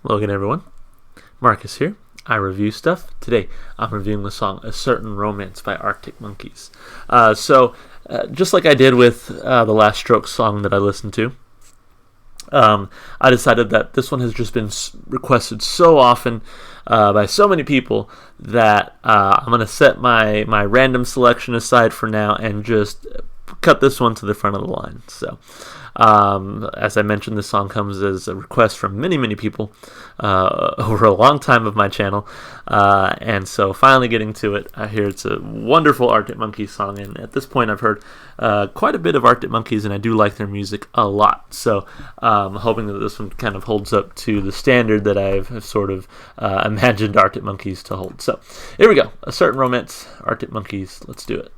Hello again, everyone. Marcus here. I review stuff. Today, I'm reviewing the song A Certain Romance by Arctic Monkeys. Just like I did with the Last Strokes song that I listened to, I decided that this one has just been requested so often by so many people that I'm going to set my random selection aside for now and just cut this one to the front of the line. So, as I mentioned, this song comes as a request from many people over a long time of my channel, and so finally getting to it. I hear it's a wonderful Arctic Monkeys song, and at this point I've heard quite a bit of Arctic Monkeys, and I do like their music a lot. So I'm hoping that this one kind of holds up to the standard that I've sort of imagined Arctic Monkeys to hold. So here we go. A Certain Romance, Arctic Monkeys. Let's do it.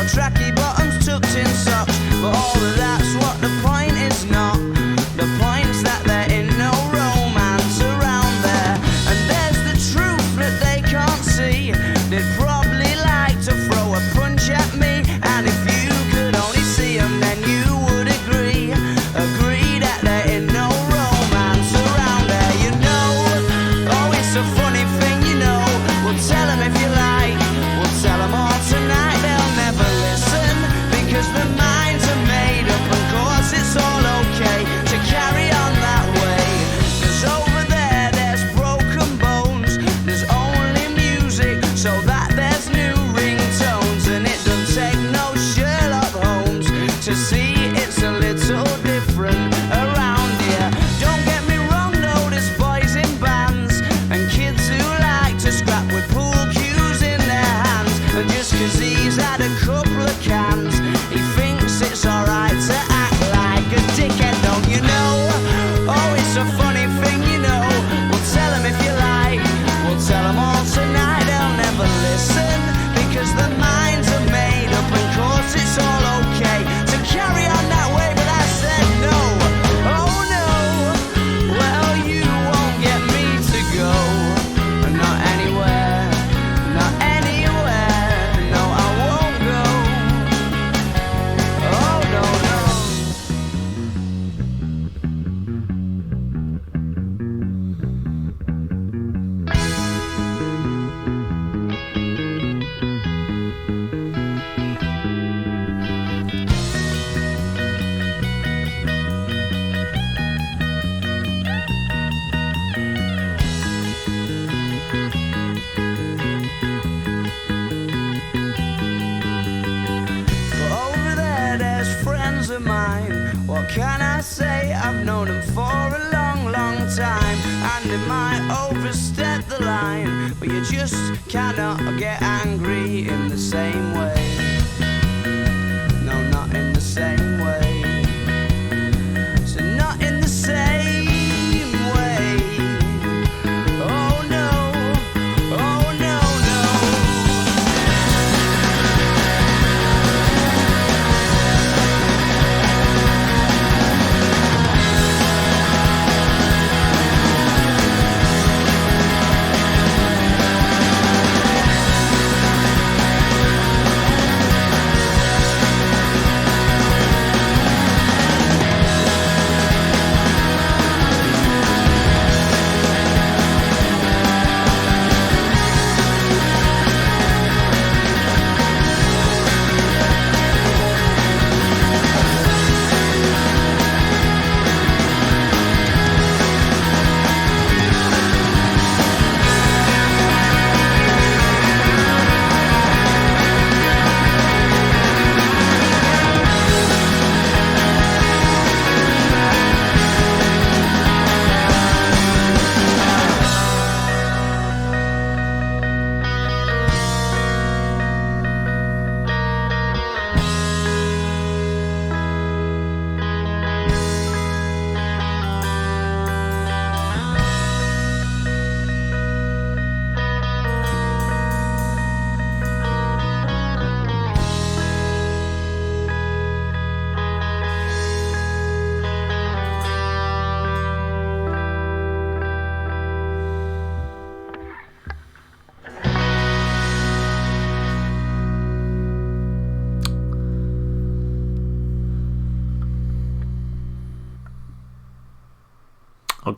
Tracky bottoms tucked in socks, but all of that's what the point is not. The point's that there ain't no romance around there, and there's the truth that they can't see. They'd probably like to throw a punch at me, and if you could only see them, then you would agree that there ain't no romance around there. You know, oh, it's a funny thing, you know. We'll tell them if you like, we'll tell them all tonight. They'll never listen, because their minds are made up, and course it's all okay to carry on that way. Cause over there, there's broken bones, there's only music, so that there's new ringtones, and it doesn't take no Sherlock Holmes to see it's a little different around here. Don't get me wrong though, there's boys in bands, and kids who like to scrap with pool cues in their hands, and just cause he's had a couple of cans, he thinks it's alright to act like a dickhead, don't you know? Oh, it's a funny thing, you know. We'll tell them if you like, we'll tell them all tonight. They'll never listen, because their minds are made up, and course it's all okay to carry on that way, but I said no. Oh no, well you won't get me to go, not anywhere, not anywhere, no I won't go. Oh no, no. But over there, there's friends of mine. What can I say? I've known them for a long time, and it might overstep the line, but you just cannot get angry in the same way. No, not in the same way. So not in the same way. Oh no, oh no, no.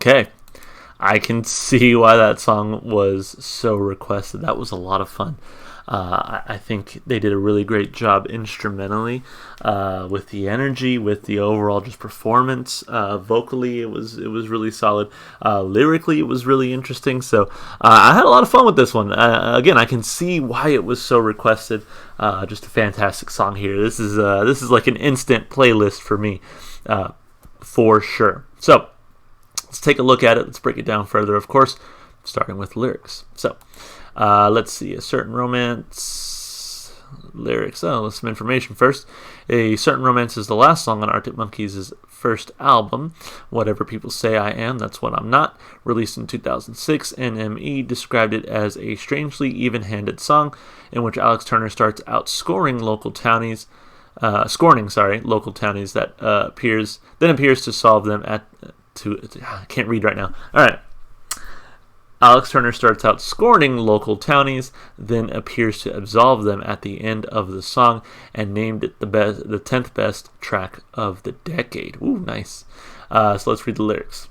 Okay. I can see why that song was so requested. That was a lot of fun. I think they did a really great job instrumentally, with the energy, with the overall just performance. Vocally, it was really solid. Lyrically, it was really interesting. So I had a lot of fun with this one. Again, I can see why it was so requested. Just a fantastic song here. This is like an instant playlist for me, for sure. So let's take a look at it. Let's break it down further, of course, starting with lyrics. So, let's see. A Certain Romance lyrics. Some information first. A Certain Romance is the last song on Arctic Monkeys' first album, Whatever People Say I Am, That's What I'm Not, released in 2006. NME described it as a strangely even-handed song in which Alex Turner starts out scorning local townies that appears to solve them I can't read right now. All right. Alex Turner starts out scorning local townies, then appears to absolve them at the end of the song, and named it the 10th best track of the decade. Ooh, nice. So let's read the lyrics.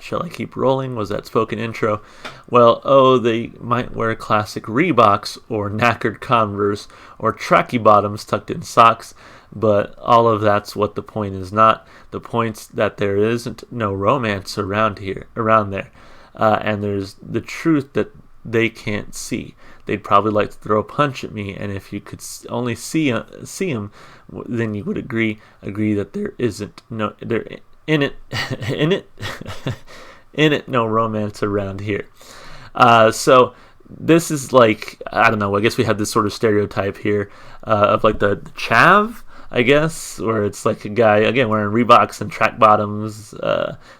Shall I keep rolling? Was that spoken intro? Well, they might wear classic Reeboks or knackered Converse or tracky bottoms tucked in socks, but all of that's what the point is not. The point's that there isn't no romance around there. And there's the truth that they can't see. They'd probably like to throw a punch at me, and if you could only see them, then you would agree that there isn't no there in it no romance around here. So this is like, I don't know, I guess we have this sort of stereotype here of like the chav, I guess, where it's like a guy, again, wearing Reeboks and track bottoms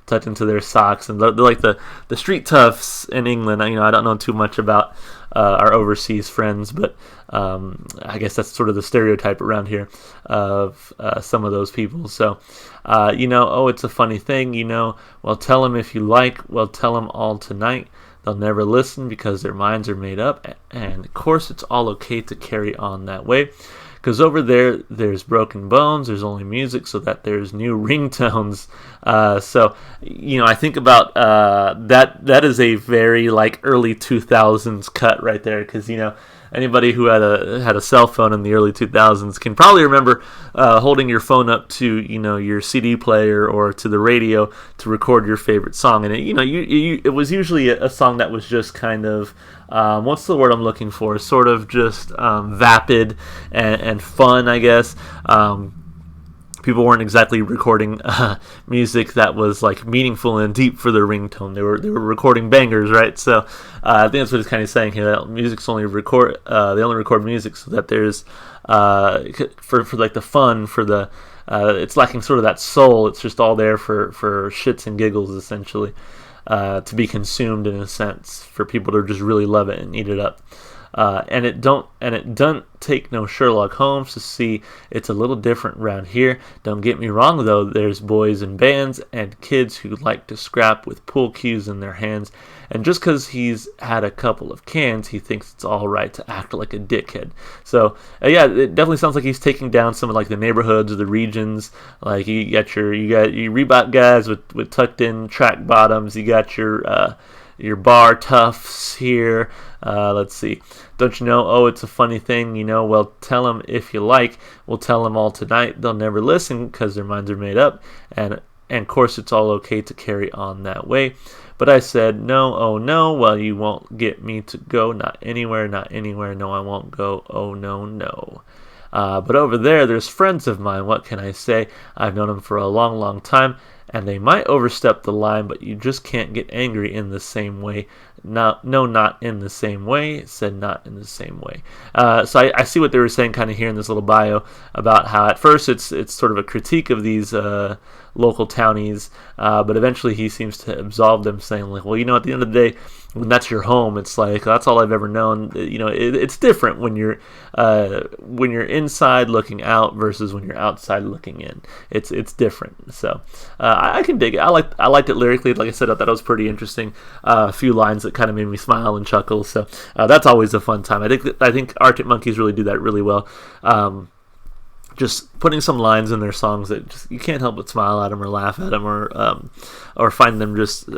tucked into their socks, and they're like the street toughs in England. I don't know too much about our overseas friends, but I guess that's sort of the stereotype around here of some of those people. So, it's a funny thing, well, tell them if you like, well, tell them all tonight. They'll never listen because their minds are made up, and of course it's all okay to carry on that way. Because over there's broken bones, there's only music, so that there's new ringtones. So, I think about that is a very like early 2000s cut right there. Because, anybody who had a cell phone in the early 2000s can probably remember holding your phone up to, your CD player or to the radio to record your favorite song. And, it was usually a song that was just kind of, what's the word I'm looking for? Sort of just vapid and fun, I guess. People weren't exactly recording music that was like meaningful and deep for their ringtone. They were recording bangers, right? So I think that's what it's kind of saying here. That music's only record. They only record music so that there's for like the fun, for the it's lacking sort of that soul. It's just all there for shits and giggles, essentially. To be consumed in a sense, for people to just really love it and eat it up. And it doesn't take no Sherlock Holmes to see it's a little different around here. Don't get me wrong though, there's boys in bands and kids who like to scrap with pool cues in their hands, and just because he's had a couple of cans, he thinks it's all right to act like a dickhead. So it definitely sounds like he's taking down some of like the neighborhoods or the regions. Like you got your Reebok guys with tucked in track bottoms. You got your bar toughs here. Let's see. Don't you know? Oh, it's a funny thing, Well, tell them if you like. We'll tell them all tonight. They'll never listen because their minds are made up. And of course, it's all okay to carry on that way. But I said, no, oh no, well, you won't get me to go. Not anywhere, no, I won't go. Oh, no. But over there's friends of mine. What can I say? I've known them for a long, long time. And they might overstep the line, but you just can't get angry in the same way. Not in the same way. Said not in the same way. So I see what they were saying kind of here in this little bio about how at first it's sort of a critique of these local townies, but eventually he seems to absolve them, saying like, well, at the end of the day, when that's your home, it's like, that's all I've ever known. It's different when you're inside looking out versus when you're outside looking in. It's different. So I can dig it. I liked it lyrically. Like I said, I thought it was pretty interesting. A few lines that kind of made me smile and chuckle. So that's always a fun time. I think Arctic Monkeys really do that really well. just putting some lines in their songs that just you can't help but smile at them or laugh at them or find them just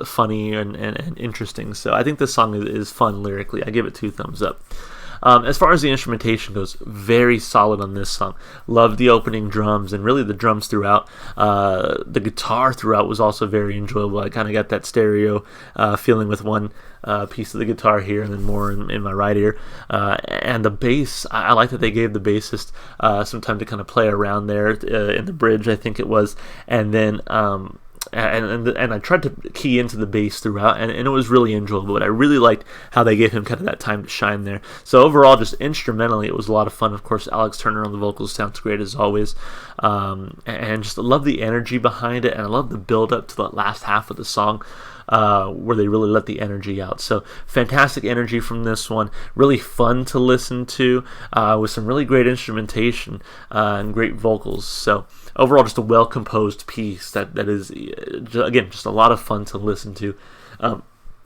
funny and interesting. So I think this song is fun lyrically. I give it 2 thumbs up. As far as the instrumentation goes, very solid on this song. Loved the opening drums and really the drums throughout. The guitar throughout was also very enjoyable. I kind of got that stereo feeling with one piece of the guitar here and then more in my right ear. And the bass, I like that they gave the bassist some time to kind of play around there in the bridge, I think it was. And then and I tried to key into the bass throughout, and it was really enjoyable. But I really liked how they gave him kind of that time to shine there. So overall, just instrumentally, it was a lot of fun. Of course, Alex Turner on the vocals sounds great as always, and just love the energy behind it, and I love the build up to the last half of the song. Where they really let the energy out. So fantastic energy from this one. Really fun to listen to with some really great instrumentation and great vocals. So overall, just a well-composed piece that is, again, just a lot of fun to listen to.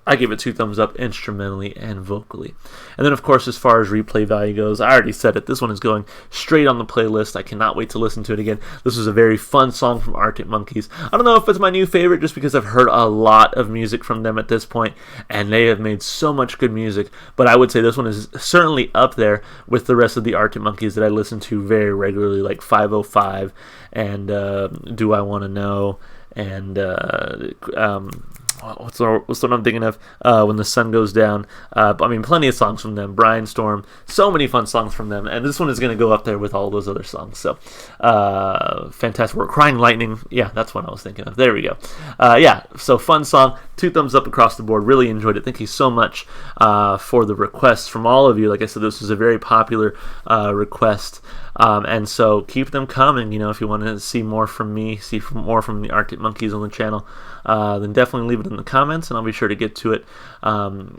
I give it 2 thumbs up instrumentally and vocally. And then, of course, as far as replay value goes, I already said it. This one is going straight on the playlist. I cannot wait to listen to it again. This was a very fun song from Arctic Monkeys. I don't know if it's my new favorite just because I've heard a lot of music from them at this point, and they have made so much good music. But I would say this one is certainly up there with the rest of the Arctic Monkeys that I listen to very regularly, like 505 and Do I Want to Know and what's the one I'm thinking of? When the Sun Goes Down. I mean, plenty of songs from them. Bryan Storm. So many fun songs from them. And this one is going to go up there with all those other songs. So, fantastic work. Crying Lightning. Yeah, that's what I was thinking of. There we go. Yeah, so fun song. 2 thumbs up across the board. Really enjoyed it. Thank you so much for the requests from all of you. Like I said, this was a very popular request. And so keep them coming. You know, if you want to see more from me, more from the Arctic Monkeys on the channel, then definitely leave it in the comments, and I'll be sure to get to it.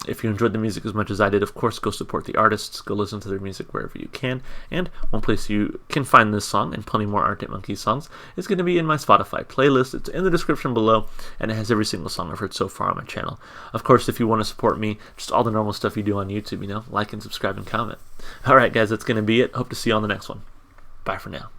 If you enjoyed the music as much as I did, of course, go support the artists. Go listen to their music wherever you can. And one place you can find this song and plenty more Arctic Monkeys songs is going to be in my Spotify playlist. It's in the description below, and it has every single song I've heard so far on my channel. Of course, if you want to support me, just all the normal stuff you do on YouTube, you know, like and subscribe and comment. All right, guys, that's going to be it. Hope to see you on the next one. Bye for now.